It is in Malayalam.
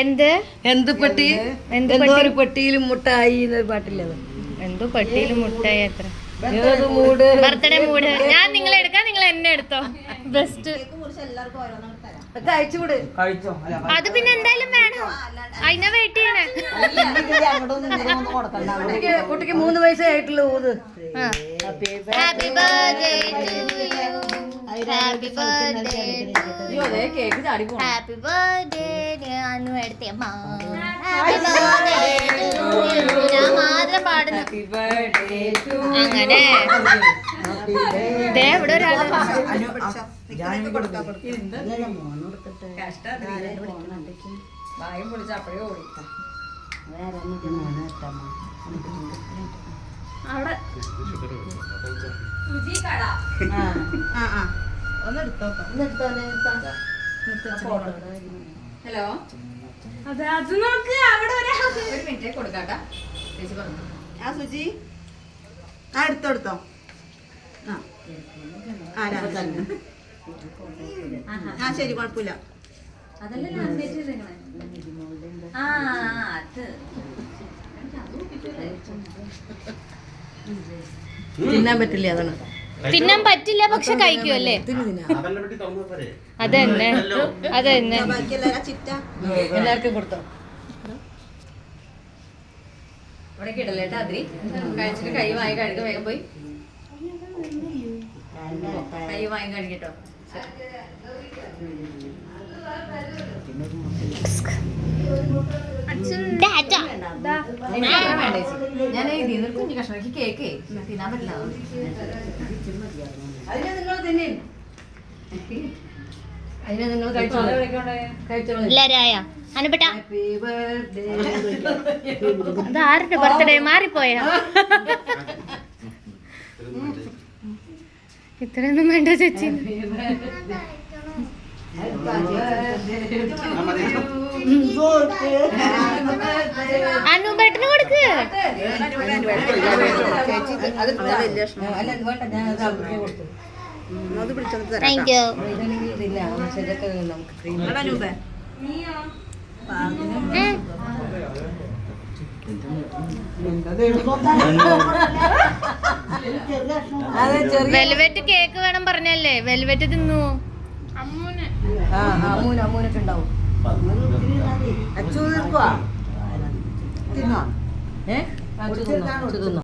എന്ത് എന്ത് പെട്ടി എന്തോ ഒരു പെട്ടിയിലും മുട്ടായി എന്നൊരു പാട്ടില്ലത്. എന്തോ പെട്ടിയിലും മുട്ടായി അത്ര. ഏത് മൂട് ബർത്ത്ഡേ മൂഡ്. ഞാൻ നിങ്ങളെ എടുക്കാം, നിങ്ങൾ എന്നെ എടുത്തോ. ബെസ്റ്റ്. കഴിച്ചുകൂട്. അത് പിന്നെ എന്തായാലും വേണം, അതിനാ വെയിറ്റ് ചെയ്യണേ. കുട്ടിക്ക് 3 വയസ്സേ ആയിട്ടുള്ള ഊത്. Happy birthday to you, happy birthday, happy birthday അന്നു എടുത്തേ. Happy birthday to you. ഞാൻ മാത്രം പാടുന്നു അങ്ങനെ. ദേ ഇവിടെ ഒരാള്. ഹലോ, അത് നോക്ക് അവിടെ ഒരു മിനിറ്റ് കൊടുക്കാട്ടാ. ആ സുജി എടുത്തോ. ആ ശരി, കുഴപ്പമില്ല. തിന്നാൻ പറ്റില്ല, അതാണ്. തിന്നാൻ പറ്റില്ല, പക്ഷെ കഴിക്കും അല്ലേ? അതന്നെ അതന്നെ. എല്ലാവർക്കും കൊടുത്തോ. ഇവിടെ കിടലേട്ടാ അതിരി കഴിച്ചിട്ട് കൈ വാങ്ങി കഴുക. വേഗം പോയി കൈ വാങ്ങി കഴുകിട്ടോ. ഞാൻ ഇതിൽ കുഞ്ഞു കഷ്ണം കേക്ക് തിന്നാൻ പറ്റില്ല. അതിനെ നിങ്ങൾ കഴിച്ചോളൂ. എല്ലാരായ അനുപെട്ട. അത് ആരുടെ ബർത്ത്ഡേ മാറിപ്പോയാ? ഇത്രയൊന്നും വേണ്ട ചേച്ചി. അനുപേട്ടന് കൊടുക്ക്. Thank you. വെൽവെറ്റ് കേക്ക് വേണം പറഞ്ഞല്ലേ? വെൽവെറ്റ് തിന്നു. അമ്മൂനൊക്കെ ഉണ്ടാവും. അച്ചു തിന്നോ?